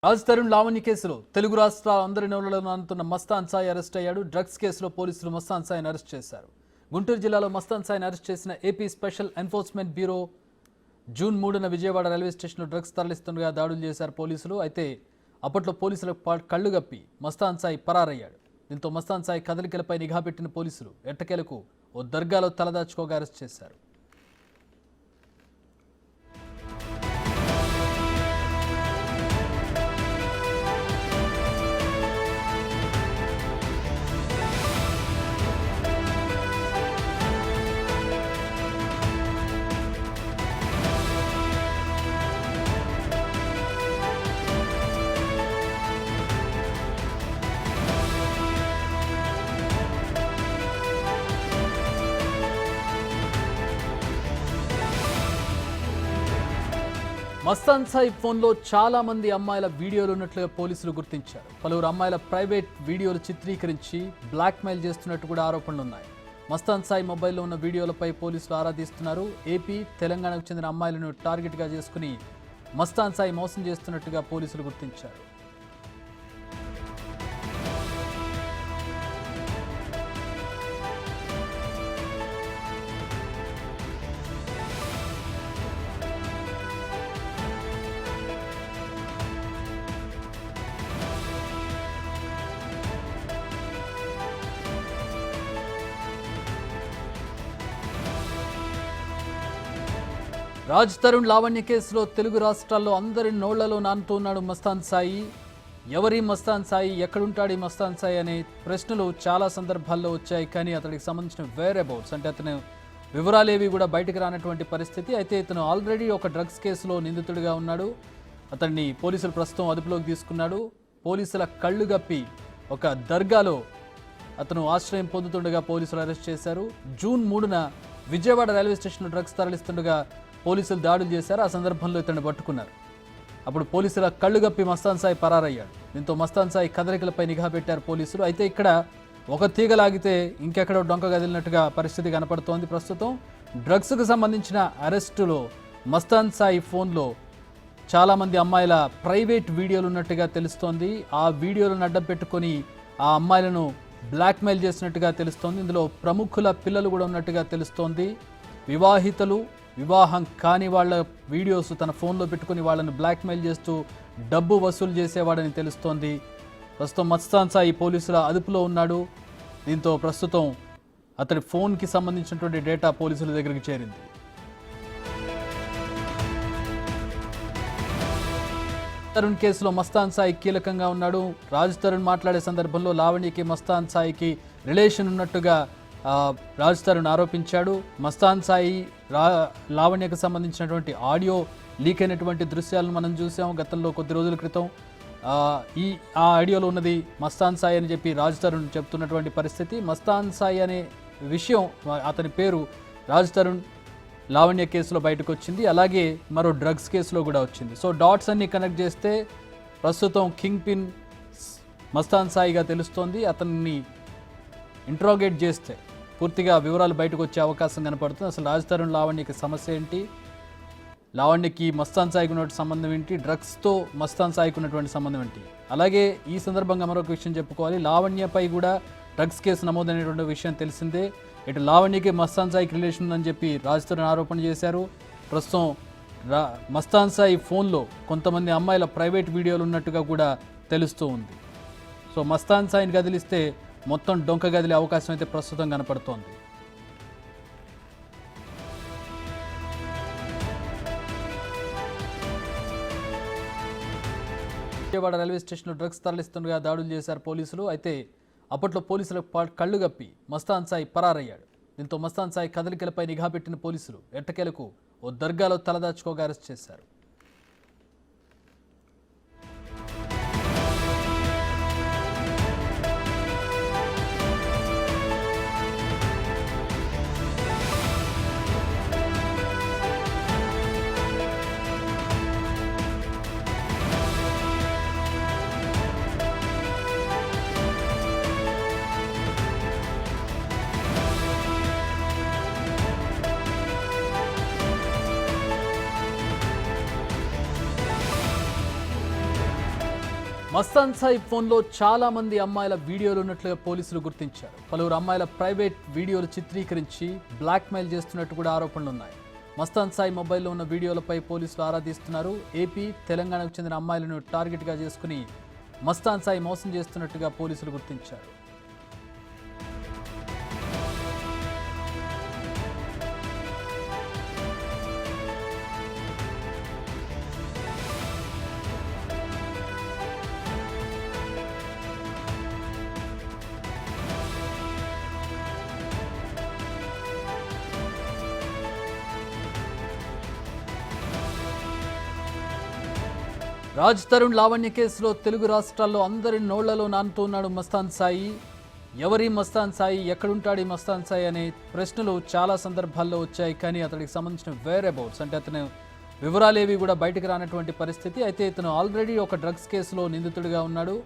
రాజ్ తరుణ్ లావణ్య కేసులో తెలుగు రాష్ట్రాల అందరి నోళ్లలో నానుతున్న మస్తాన్ సాయి అరెస్ట్ అయ్యాడు. డ్రగ్స్ కేసులో పోలీసులు మస్తాన్ సాయిని అరెస్ట్ చేశారు. గుంటూరు జిల్లాలో మస్తాన్ సాయిని అరెస్ట్ చేసిన AP special enforcement bureau June 3న విజయవాడ రైల్వే స్టేషన్లో డ్రగ్స్ తరలిస్తుండగా దాడులు చేశారు పోలీసులు. అయితే అప్పట్లో పోలీసులకు కళ్లుగప్పి మస్తాన్ సాయి పరారయ్యాడు. దీంతో మస్తాన్ సాయి కదలికలపై నిఘా పెట్టిన పోలీసులు ఎట్టకేలకు ఓ దర్గాలో తలదాచుకోగా అరెస్ట్ చేశారు. మస్తాన్ సాయి ఫోన్లో చాలా మంది అమ్మాయిల వీడియోలు ఉన్నట్లుగా పోలీసులు గుర్తించారు. పలువురు అమ్మాయిల ప్రైవేట్ వీడియోలు చిత్రీకరించి బ్లాక్మెయిల్ చేస్తున్నట్టు కూడా ఆరోపణలున్నాయి. మస్తాన్ సాయి మొబైల్లో ఉన్న వీడియోలపై పోలీసులు ఆరా తీస్తున్నారు. ఏపీ, తెలంగాణకు చెందిన అమ్మాయిలను టార్గెట్గా చేసుకుని మస్తాన్ సాయి మోసం చేస్తున్నట్టుగా పోలీసులు గుర్తించారు. రాజ్ తరుణ్ లావణ్య కేసులో తెలుగు రాష్ట్రాల్లో అందరి నోళ్లలో నానుతున్నాడు మస్తాన్ సాయి. ఎవరి మస్తాన్ సాయి, ఎక్కడుంటాడు ఈ మస్తాన్ సాయి అనే ప్రశ్నలు చాలా సందర్భాల్లో వచ్చాయి. కానీ అతడికి సంబంధించిన వేరబౌట్స్ అంటే అతను వివరాలేవి కూడా బయటకు రానటువంటి పరిస్థితి. అయితే ఇతను ఆల్రెడీ ఒక డ్రగ్స్ కేసులో నిందితుడిగా ఉన్నాడు. అతన్ని పోలీసులు ప్రస్తుతం అదుపులోకి తీసుకున్నాడు. పోలీసుల కళ్ళు గప్పి ఒక దర్గాలో అతను ఆశ్రయం పొందుతుండగా పోలీసులు అరెస్ట్ చేశారు. జూన్ 3న విజయవాడ రైల్వే స్టేషన్లో డ్రగ్స్ తరలిస్తుండగా పోలీసులు దాడులు చేశారు. ఆ సందర్భంలో ఇతన్ని పట్టుకున్నారు. అప్పుడు పోలీసుల కళ్ళు గప్పి మస్తాన్ సాయి పరారయ్యాడు. దీంతో మస్తాన్ సాయి కదలికలపై నిఘా పెట్టారు పోలీసులు. అయితే ఇక్కడ ఒక తీగ లాగితే ఇంకెక్కడో డొంక గదిలినట్టుగా పరిస్థితి కనపడుతోంది. ప్రస్తుతం డ్రగ్స్కు సంబంధించిన అరెస్టులో మస్తాన్ సాయి ఫోన్లో చాలామంది అమ్మాయిల ప్రైవేట్ వీడియోలు ఉన్నట్టుగా తెలుస్తోంది. ఆ వీడియోలను అడ్డం పెట్టుకొని ఆ అమ్మాయిలను బ్లాక్మెయిల్ చేసినట్టుగా తెలుస్తోంది. ఇందులో ప్రముఖుల పిల్లలు కూడా ఉన్నట్టుగా తెలుస్తోంది. వివాహితులు, వివాహం కాని వాళ్ళ వీడియోస్ తన ఫోన్లో పెట్టుకుని వాళ్ళని బ్లాక్మెయిల్ చేస్తూ డబ్బు వసూలు చేసేవాడని తెలుస్తోంది. ప్రస్తుతం మస్తాన్ సాయి పోలీసుల అదుపులో ఉన్నాడు. దీంతో ప్రస్తుతం అతడి ఫోన్కి సంబంధించినటువంటి డేటా పోలీసుల దగ్గరికి చేరింది. తరుణ్ కేసులో మస్తాన్ సాయి కీలకంగా ఉన్నాడు. రాజ్ తరుణ్ మాట్లాడే సందర్భంలో లావణ్యకి మస్తాన్ సాయికి రిలేషన్ ఉన్నట్టుగా రాజ్ తరుణ్ ఆరోపించాడు. మస్తాన్ సాయి లావణ్యకు సంబంధించినటువంటి ఆడియో లీక్ అయినటువంటి దృశ్యాలను మనం చూసాం గతంలో కొద్ది రోజుల క్రితం. ఆ ఆడియోలో ఉన్నది మస్తాన్ సాయి అని చెప్పి రాజ్ తరుణ్ చెప్తున్నటువంటి పరిస్థితి. మస్తాన్ సాయి అనే విషయం, అతని పేరు రాజ్ తరుణ్ లావణ్య కేసులో బయటకు వచ్చింది. అలాగే మరో డ్రగ్స్ కేసులో కూడా వచ్చింది. సో డాట్స్ అన్ని కనెక్ట్ చేస్తే ప్రస్తుతం కింగ్ పిన్ మస్తాన్ సాయిగా తెలుస్తోంది. అతన్ని ఇంట్రోగేట్ చేస్తే పూర్తిగా వివరాలు బయటకు వచ్చే అవకాశం కనపడుతుంది. అసలు రాజ్ తరుణ్ లావణ్యకి సమస్య ఏంటి, లావణ్యకి మస్తాన్ సాయికి ఉన్నటువంటి సంబంధం ఏంటి, డ్రగ్స్తో మస్తాన్ సాయికి ఉన్నటువంటి సంబంధం ఏంటి. అలాగే ఈ సందర్భంగా మరొక విషయం చెప్పుకోవాలి. లావణ్యపై కూడా డ్రగ్స్ కేసు నమోదైనటువంటి విషయం తెలిసిందే. ఇటు లావణ్యకి మస్తాన్ సాయికి రిలేషన్ ఉందని చెప్పి రాజ్ తరుణ్ ఆరోపణ చేశారు. ప్రస్తుతం మస్తాన్ సాయి ఫోన్లో కొంతమంది అమ్మాయిల ప్రైవేట్ వీడియోలు ఉన్నట్టుగా కూడా తెలుస్తూ ఉంది. సో మస్తాన్ సాయిని కదిలిస్తే మొత్తం డొంక గదిలే అవకాశం అయితే ప్రస్తుతం కనపడుతోంది. విజయవాడ రైల్వే స్టేషన్లో డ్రగ్స్ తరలిస్తుండగా దాడులు చేశారు పోలీసులు. అయితే అప్పట్లో పోలీసులకు కళ్ళు గప్పి మస్తాన్ సాయి పరారయ్యాడు. దీంతో మస్తాన్ సాయి కదలికలపై నిఘా పెట్టిన పోలీసులు ఎట్టకేలకు ఓ దర్గాలో తలదాచుకోగా అరెస్ట్ చేశారు. మస్తాన్ సాయి ఫోన్లో చాలా మంది అమ్మాయిల వీడియోలు ఉన్నట్లుగా పోలీసులు గుర్తించారు. పలువురు అమ్మాయిల ప్రైవేట్ వీడియోలు చిత్రీకరించి బ్లాక్మెయిల్ చేస్తున్నట్టు కూడా ఆరోపణలు ఉన్నాయి. మస్తాన్ సాయి మొబైల్లో ఉన్న వీడియోలపై పోలీసులు ఆరా తీస్తున్నారు. ఏపీ, తెలంగాణకు చెందిన అమ్మాయిలను టార్గెట్గా చేసుకుని మస్తాన్ సాయి మోసం చేస్తున్నట్టుగా పోలీసులు గుర్తించారు. రాజ్ తరుణ్ లావణ్య కేసులో తెలుగు రాష్ట్రాల్లో అందరి నోళ్లలో నానుతున్నాడు మస్తాన్ సాయి. ఎవరి మస్తాన్ సాయి, ఎక్కడుంటాడు ఈ మస్తాన్ సాయి అనే ప్రశ్నలు చాలా సందర్భాల్లో వచ్చాయి. కానీ అతడికి సంబంధించిన వేరబౌట్స్ అంటే అతను వివరాలేవి కూడా బయటకు రానటువంటి పరిస్థితి. అయితే ఇతను ఆల్రెడీ ఒక డ్రగ్స్ కేసులో నిందితుడిగా ఉన్నాడు.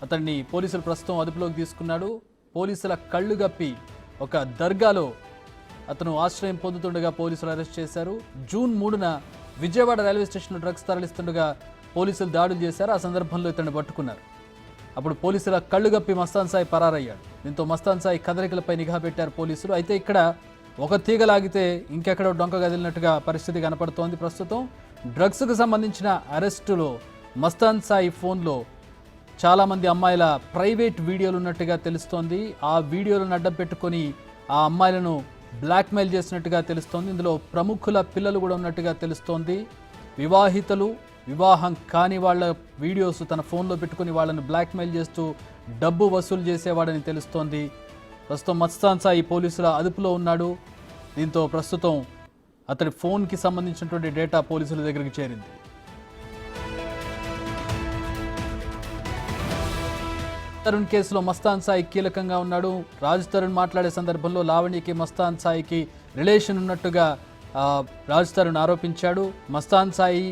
అతన్ని పోలీసులు ప్రస్తుతం అదుపులోకి తీసుకున్నాడు. పోలీసుల కళ్ళు గప్పి ఒక దర్గాలో అతను ఆశ్రయం పొందుతుండగా పోలీసులు అరెస్ట్ చేశారు. జూన్ 3న విజయవాడ రైల్వే స్టేషన్లో డ్రగ్స్ తరలిస్తుండగా పోలీసులు దాడులు చేశారు. ఆ సందర్భంలో ఇతన్ని పట్టుకున్నారు. అప్పుడు పోలీసుల కళ్ళు గప్పి మస్తాన్ సాయి పరారయ్యాడు. దీంతో మస్తాన్ సాయి కదలికలపై నిఘా పెట్టారు పోలీసులు. అయితే ఇక్కడ ఒక తీగ లాగితే ఇంకెక్కడో డొంక కదిలినట్టుగా పరిస్థితి కనపడుతోంది. ప్రస్తుతం డ్రగ్స్కు సంబంధించిన అరెస్టులో మస్తాన్ సాయి ఫోన్లో చాలామంది అమ్మాయిల ప్రైవేట్ వీడియోలు ఉన్నట్టుగా తెలుస్తోంది. ఆ వీడియోలను అడ్డం పెట్టుకొని ఆ అమ్మాయిలను బ్లాక్మెయిల్ చేసినట్టుగా తెలుస్తోంది. ఇందులో ప్రముఖుల పిల్లలు కూడా ఉన్నట్టుగా తెలుస్తోంది. వివాహితులు, వివాహం కాని వాళ్ళ వీడియోస్ తన ఫోన్లో పెట్టుకుని వాళ్ళని బ్లాక్మెయిల్ చేస్తూ డబ్బు వసూలు చేసేవాడని తెలుస్తోంది. ప్రస్తుతం మస్తాన్ సాయి పోలీసుల అదుపులో ఉన్నాడు. దీంతో ప్రస్తుతం అతడి ఫోన్కి సంబంధించినటువంటి డేటా పోలీసుల దగ్గరికి చేరింది. తరుణ్ కేసులో మస్తాన్ సాయి కీలకంగా ఉన్నాడు. రాజ్ తరుణ్ మాట్లాడే సందర్భంలో లావణ్యకి మస్తాన్ సాయికి రిలేషన్ ఉన్నట్టుగా రాజ్ తరుణ్ ఆరోపించాడు. మస్తాన్ సాయి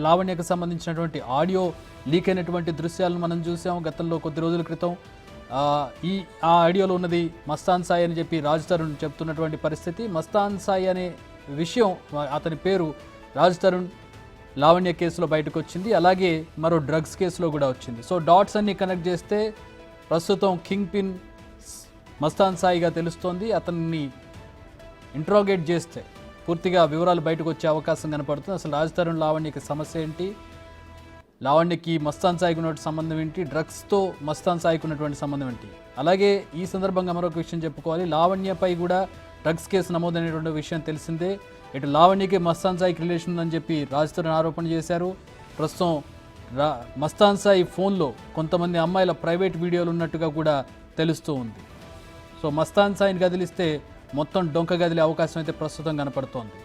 లావణ్యకు సంబంధించినటువంటి ఆడియో లీక్ అయినటువంటి దృశ్యాలను మనం చూసాం గతంలో కొద్ది రోజుల క్రితం. ఆ ఆడియోలో ఉన్నది మస్తాన్ సాయి అని చెప్పి రాజ్ తరుణ్ చెప్తున్నటువంటి పరిస్థితి. మస్తాన్ సాయి అనే విషయం, అతని పేరు రాజ్ తరుణ్ లావణ్య కేసులో బయటకు వచ్చింది. అలాగే మరో డ్రగ్స్ కేసులో కూడా వచ్చింది. సో డాట్స్ అన్ని కనెక్ట్ చేస్తే ప్రస్తుతం కింగ్ పిన్ మస్తాన్ సాయిగా తెలుస్తోంది. అతన్ని ఇంట్రోగేట్ చేస్తే పూర్తిగా వివరాలు బయటకు వచ్చే అవకాశం కనపడుతుంది. అసలు రాజ్ తరుణ్ లావణ్యకి సమస్య ఏంటి, లావణ్యకి మస్తాన్ సాయికి ఉన్నటువంటి సంబంధం ఏంటి, డ్రగ్స్తో మస్తాన్ సాయికి ఉన్నటువంటి సంబంధం ఏంటి. అలాగే ఈ సందర్భంగా మరొక విషయం చెప్పుకోవాలి. లావణ్యపై కూడా డ్రగ్స్ కేసు నమోదైనటువంటి విషయం తెలిసిందే. ఇటు లావణ్యకి మస్తాన్ సాయికి రిలేషన్ ఉందని చెప్పి రాజ్ తరుణ్ ఆరోపణ చేశారు. ప్రస్తుతం మస్తాన్ సాయి ఫోన్లో కొంతమంది అమ్మాయిల ప్రైవేట్ వీడియోలు ఉన్నట్టుగా కూడా తెలుస్తూ ఉంది. సో మస్తాన్ సాయిని కదిలిస్తే మొత్తం డొంక గదిలే అవకాశం అయితే ప్రస్తుతం కనపడుతోంది.